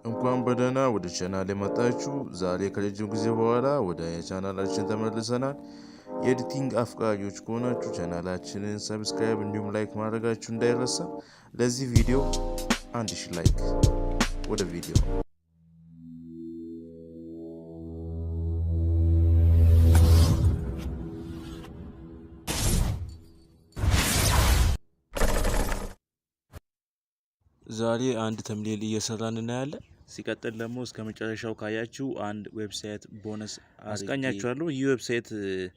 እንኳን በደህና ወደ ቻናሌ መጣችሁ። ዛሬ ከረጅም ጊዜ በኋላ ወደ ቻናላችን ተመልሰናል። የኤዲቲንግ አፍቃሪዎች ከሆናችሁ ቻናላችንን ሰብስክራይብ እንዲሁም ላይክ ማድረጋችሁ እንዳይረሳ። ለዚህ ቪዲዮ 1000 ላይክ። ወደ ቪዲዮ ዛሬ አንድ ተምኔል እየሰራን እናያለን። ሲቀጥል ደግሞ እስከ መጨረሻው ካያችሁ አንድ ዌብሳይት ቦነስ አስቃኛችኋለሁ። ይህ ዌብሳይት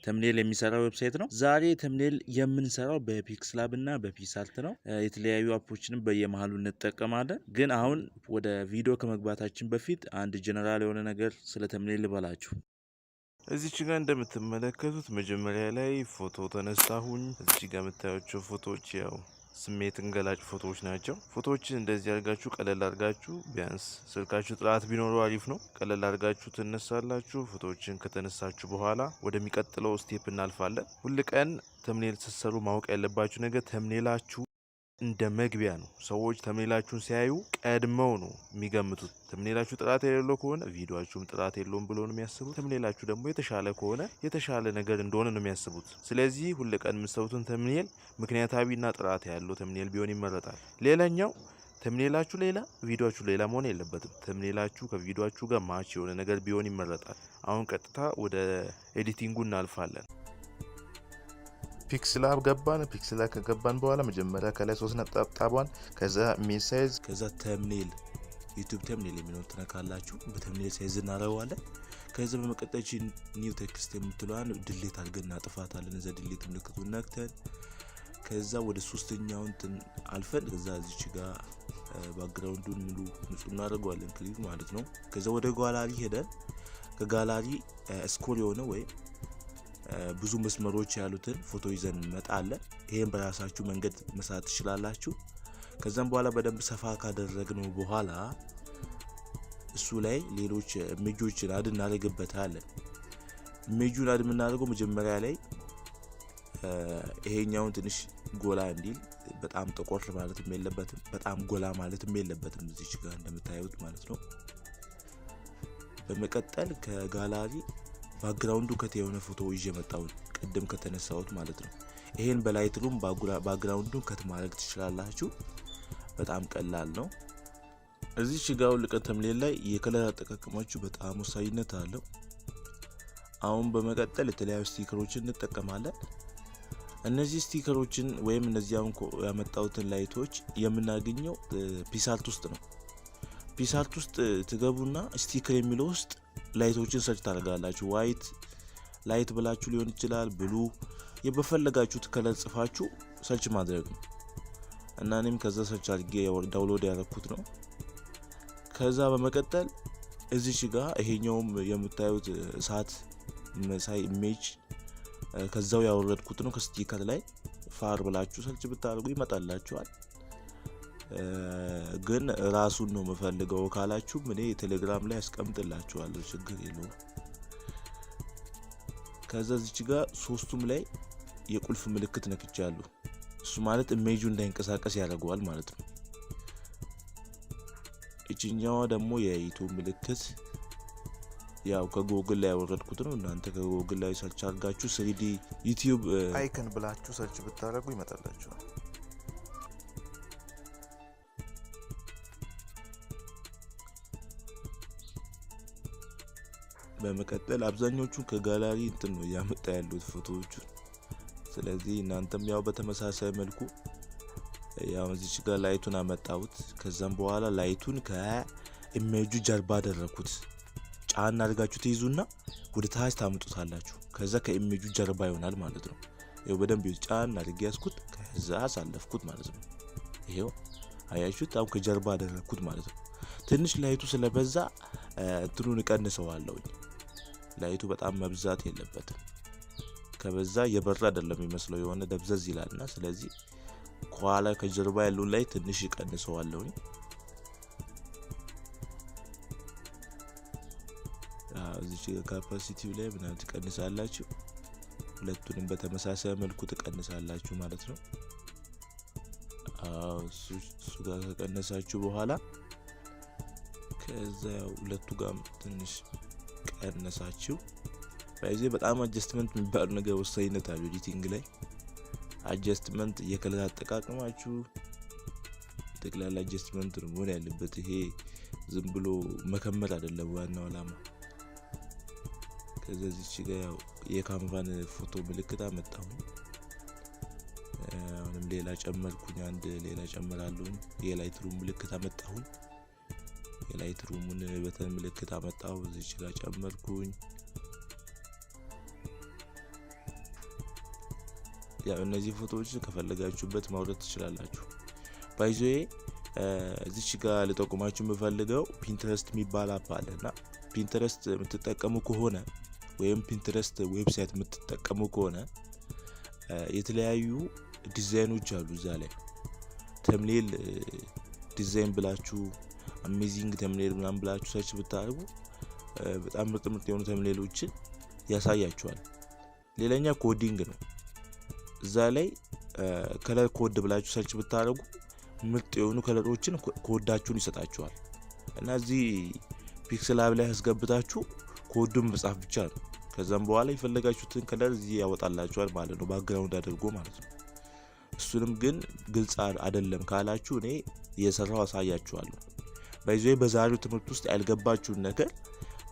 ተምኔል የሚሰራ ዌብሳይት ነው። ዛሬ ተምኔል የምንሰራው በፒክስላብ እና በፒክስአርት ነው። የተለያዩ አፖችንም በየመሃሉ እንጠቀማለን። ግን አሁን ወደ ቪዲዮ ከመግባታችን በፊት አንድ ጀነራል የሆነ ነገር ስለ ተምኔል ልበላችሁ። እዚች ጋር እንደምትመለከቱት መጀመሪያ ላይ ፎቶ ተነሳሁኝ። እዚች ጋር የምታዩቸው ፎቶዎች ያው ስሜትን ገላጭ ፎቶዎች ናቸው። ፎቶዎችን እንደዚህ አድርጋችሁ ቀለል አድርጋችሁ ቢያንስ ስልካችሁ ጥራት ቢኖረው አሪፍ ነው። ቀለል አድርጋችሁ ትነሳላችሁ። ፎቶዎችን ከተነሳችሁ በኋላ ወደሚቀጥለው ስቴፕ እናልፋለን። ሁል ቀን ተምኔል ስትሰሩ ማወቅ ያለባችሁ ነገር ተምኔላችሁ እንደ መግቢያ ነው። ሰዎች ተምኔላችሁን ሲያዩ ቀድመው ነው የሚገምቱት። ተምኔላችሁ ጥራት የሌለው ከሆነ ቪዲዮአችሁም ጥራት የለውም ብሎ ነው የሚያስቡት። ተምኔላችሁ ደግሞ የተሻለ ከሆነ የተሻለ ነገር እንደሆነ ነው የሚያስቡት። ስለዚህ ሁል ቀን የምትሰሩትን ተምኔል ምክንያታዊና ጥራት ያለው ተምኔል ቢሆን ይመረጣል። ሌላኛው ተምኔላችሁ ሌላ ቪዲዮአችሁ ሌላ መሆን የለበትም። ተምኔላችሁ ከቪዲዮአችሁ ጋር ማች የሆነ ነገር ቢሆን ይመረጣል። አሁን ቀጥታ ወደ ኤዲቲንጉ እናልፋለን። ፒክስላብ ገባን። ፒክስላብ ከገባን በኋላ መጀመሪያ ከላይ 3 ነጠብጣቧን ከዛ ኢሜጅ ሳይዝ ከዛ ተምኔል ዩቲዩብ ተምኔል የሚለውን ትነካላችሁ። በተምኔል ሳይዝ እናረዋለን። ከዛ በመቀጠል ኒው ቴክስት የምትለዋን ድሌት አድርገን እናጥፋታለን። እዛ ድሌት ምልክቱን ነክተን ከዛ ወደ ሶስተኛውን አልፈን ከዛ እዚች ጋር ባክግራውንዱን ሙሉ ንጹህ እናደርገዋለን፣ ክሊክ ማለት ነው። ከዛ ወደ ጋላሪ ሄደን ከጋላሪ ስኮር የሆነ ወይ ብዙ መስመሮች ያሉትን ፎቶ ይዘን እንመጣለን። ይሄን በራሳችሁ መንገድ መስራት ትችላላችሁ። ከዛም በኋላ በደንብ ሰፋ ካደረግነው በኋላ እሱ ላይ ሌሎች ኢሜጆችን አድ እናደርግበታለን። ኢሜጁን አድ የምናደርገው መጀመሪያ ላይ ይሄኛውን ትንሽ ጎላ እንዲል፣ በጣም ጠቆር ማለትም የለበትም፣ በጣም ጎላ ማለትም የለበትም። እዚች ጋር እንደምታዩት ማለት ነው። በመቀጠል ከጋላሪ ባክግራውንዱ ከተ የሆነ ፎቶ ይዤ መጣው ቅድም ከተነሳሁት ማለት ነው። ይሄን በላይትሩም ባክግራውንዱን ከት ማድረግ ትችላላችሁ። በጣም ቀላል ነው። እዚህ ጋር ልቀት ተምኔል ላይ የከለር አጠቃቀማችሁ በጣም ወሳኝነት አለው። አሁን በመቀጠል የተለያዩ ስቲከሮችን እንጠቀማለን። እነዚህ ስቲከሮችን ወይም እነዚህ አሁን ያመጣሁትን ላይቶች የምናገኘው ፒክስአርት ውስጥ ነው። ፒክስአርት ውስጥ ትገቡና ስቲከር የሚለው ውስጥ ላይቶችን ሰርች ታደርጋላችሁ። ዋይት ላይት ብላችሁ ሊሆን ይችላል፣ ብሉ የበፈለጋችሁት ከለር ጽፋችሁ ሰርች ማድረግ ነው። እና እኔም ከዛ ሰርች አድርጌ ዳውንሎድ ያደረኩት ነው። ከዛ በመቀጠል እዚች ጋር ይሄኛውም የምታዩት እሳት መሳይ ኢሜጅ ከዛው ያወረድኩት ነው። ከስቲከር ላይ ፋር ብላችሁ ሰርች ብታደርጉ ይመጣላችኋል። ግን ራሱን ነው የምፈልገው ካላችሁ እኔ ቴሌግራም ላይ አስቀምጥላችኋለሁ፣ ችግር የለውም። ከዛ እዚች ጋር ሶስቱም ላይ የቁልፍ ምልክት ነክቻለሁ። እሱ ማለት ኢሜጁ እንዳይንቀሳቀስ ያደርገዋል ማለት ነው። እቺኛዋ ደግሞ የዩቲዩብ ምልክት ያው ከጎግል ላይ ያወረድኩት ነው። እናንተ ከጎግል ላይ ሰርች አድርጋችሁ 3D ዩቲዩብ አይከን ብላችሁ ሰርች ብታደርጉ ይመጣላችኋል። በመቀጠል አብዛኞቹ ከጋላሪ እንትን ነው ያመጣ ያሉት ፎቶዎቹ። ስለዚህ እናንተም ያው በተመሳሳይ መልኩ ያው እዚች ጋር ላይቱን አመጣሁት። ከዛም በኋላ ላይቱን ከኢሜጁ ጀርባ አደረኩት። ጫና አድርጋችሁ ትይዙና ወደ ታች ታምጡታላችሁ። ከዛ ከኢሜጁ ጀርባ ይሆናል ማለት ነው። ይሄው በደንብ ጫና አድርጌ ያስኩት፣ ከዛ አሳለፍኩት ማለት ነው። ይሄው አያችሁት? አሁን ከጀርባ አደረኩት ማለት ነው። ትንሽ ላይቱ ስለበዛ እንትኑን እቀንሰዋለሁ። ላይቱ በጣም መብዛት የለበትም። ከበዛ የበራ አይደለም የሚመስለው የሆነ ደብዘዝ ይላልና ስለዚህ ከኋላ ከጀርባ ያለው ላይ ትንሽ እቀንሰዋለሁ። እዚህ ካፓሲቲው ላይ ምናምን ትቀንሳላችሁ። ሁለቱንም በተመሳሳይ መልኩ ትቀንሳላችሁ ማለት ነው። እሱ ጋር ከቀነሳችሁ በኋላ ከዛ ሁለቱ ጋር ትንሽ ቀነሳችሁ። በዚህ በጣም አጀስትመንት የሚባል ነገር ወሳኝነት አለው ኤዲቲንግ ላይ። አጀስትመንት የከለር አጠቃቀማችሁ ጠቅላላ አጀስትመንት ነው መሆን ያለበት። ይሄ ዝም ብሎ መከመር አይደለም ዋናው ዓላማ። ከዛ እዚች ጋር ያው የካንቫን ፎቶ ምልክት አመጣሁ። አሁንም ሌላ ጨመርኩኝ፣ አንድ ሌላ ጨምራለሁ። የላይት ሩም ምልክት አመጣሁ። የላይት ሩሙን በተን ምልክት አመጣሁ፣ እዚች ጋር ጨመርኩኝ። ያው እነዚህ ፎቶዎች ከፈለጋችሁበት ማውረድ ትችላላችሁ። ባይዞዬ እዚች ጋር ልጠቁማችሁ የምፈልገው ፒንተረስት የሚባል አፕ አለና ፒንተረስት የምትጠቀሙ ከሆነ ወይም ፒንተረስት ዌብሳይት የምትጠቀሙ ከሆነ የተለያዩ ዲዛይኖች አሉ እዛ ላይ። ተምኔል ዲዛይን ብላችሁ አሜዚንግ ተምኔል ምናምን ብላችሁ ሰርች ብታደርጉ በጣም ምርጥ የሆኑ ተምኔሎችን ያሳያችኋል። ሌላኛ ኮዲንግ ነው። እዛ ላይ ከለር ኮድ ብላችሁ ሰርች ብታደርጉ ምርጥ የሆኑ ከለሮችን ኮዳችሁን ይሰጣችኋል። እና እዚህ ፒክስል ላብ ላይ አስገብታችሁ ኮዱን መጻፍ ብቻ ነው። ከዛም በኋላ የፈለጋችሁትን ከለር እዚህ ያወጣላችኋል ማለት ነው፣ ባክግራውንድ አድርጎ ማለት ነው። እሱንም ግን ግልጽ አይደለም ካላችሁ እኔ እየሰራው አሳያችኋለሁ። ባይዞይ በዛሬው ትምህርት ውስጥ ያልገባችሁን ነገር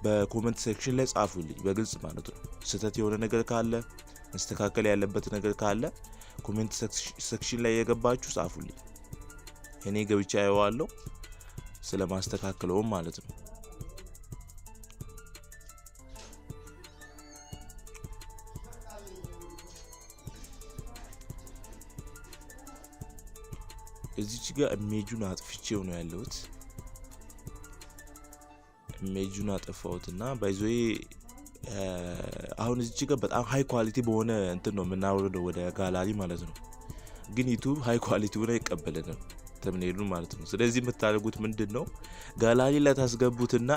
በኮሜንት ሴክሽን ላይ ጻፉልኝ በግልጽ ማለት ነው። ስህተት የሆነ ነገር ካለ መስተካከል ያለበት ነገር ካለ ኮሜንት ሴክሽን ላይ የገባችሁ ጻፉልኝ። እኔ ገብቻ አየዋለሁ ስለማስተካከለውም ማለት ነው። እዚች ጋር ኢሜጁን አጥፍቼው ነው ያለሁት። ኢሜጁን አጠፋሁትና ባይዞይ አሁን እዚች ጋር በጣም ሃይ ኳሊቲ በሆነ እንትን ነው የምናወርደው ወደ ጋላሪ ማለት ነው። ግን ዩቲዩብ ሃይ ኳሊቲውን አይቀበልንም ተምኔሉን ማለት ነው። ስለዚህ የምታደርጉት ምንድነው ጋላሪ ላይ ታስገቡትና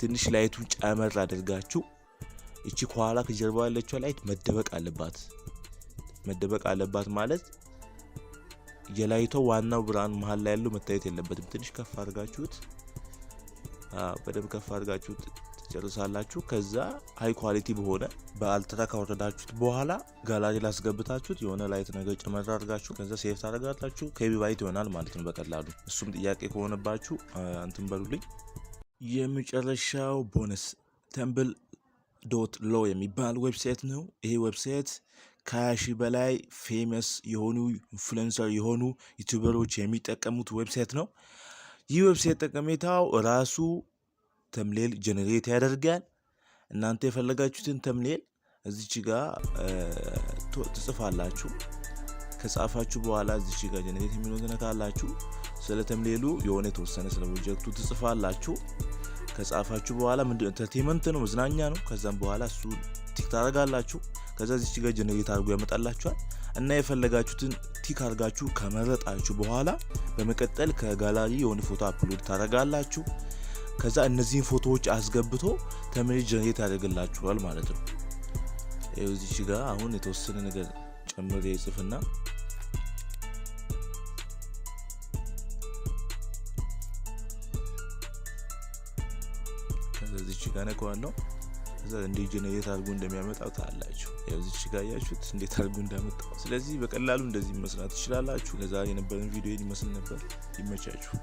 ትንሽ ላይቱን ጨመር አድርጋችሁ እቺ ከኋላ ከጀርባ ያለችው ላይት መደበቅ አለባት ማለት የላይቷ ዋናው ብርሃን መሃል ላይ ያለው መታየት የለበትም። ትንሽ ከፍ አድርጋችሁት በደንብ ከፍ አድርጋችሁት ጨርሳላችሁ። ከዛ ሃይ ኳሊቲ በሆነ በአልትራ ካወረዳችሁት በኋላ ጋላሪ ላይ አስገብታችሁት የሆነ ላይት ነገር ጨመር አድርጋችሁ ከዛ ሴቭ ታደርጋላችሁ። ከቢባይት ይሆናል ማለት ነው በቀላሉ። እሱም ጥያቄ ከሆነባችሁ እንትን በሉልኝ። የመጨረሻው ቦነስ tumble.lo የሚባል ዌብሳይት ነው። ይሄ ዌብሳይት ከ20,000 በላይ ፌመስ የሆኑ ኢንፍሉዌንሰር የሆኑ ዩቲዩበሮች የሚጠቀሙት ዌብሳይት ነው። ይህ ዌብሳይት ጠቀሜታው ራሱ ተምኔል ጀነሬት ያደርጋል። እናንተ የፈለጋችሁትን ተምኔል እዚች ጋር ትጽፋላችሁ። ከጻፋችሁ በኋላ እዚች ጋር ጀነሬት የሚለውን ትነካላችሁ። ስለ ተምኔሉ የሆነ የተወሰነ ስለ ፕሮጀክቱ ትጽፋላችሁ። ከጻፋችሁ በኋላ ምንድነው ኢንተርቴይንመንት ነው መዝናኛ ነው። ከዛም በኋላ እሱ ቲክ ታደርጋላችሁ። ከዛ እዚች ጋር ጀነሬት አድርጎ ያመጣላችኋል። እና የፈለጋችሁትን ቲክ አድርጋችሁ ከመረጣችሁ በኋላ በመቀጠል ከጋላሪ የሆነ ፎቶ አፕሎድ ታደርጋላችሁ። ከዛ እነዚህን ፎቶዎች አስገብቶ ተምኔል ጀነሬት ያደርግላችኋል ማለት ነው። እዚች ጋር አሁን የተወሰነ ነገር ጨምሬ ጽፍና ከዛ እዚች ጋር ነካዋለሁ። ከዛ እንዴት ጀነሬት አድርጎ እንደሚያመጣው ታያላችሁ። እዚች ጋር ያያችሁት እንዴት አድርጎ እንዳመጣው። ስለዚህ በቀላሉ እንደዚህ መስራት ትችላላችሁ። ለዛሬ የነበረን ቪዲዮ ይመስል ነበር። ይመቻችሁ።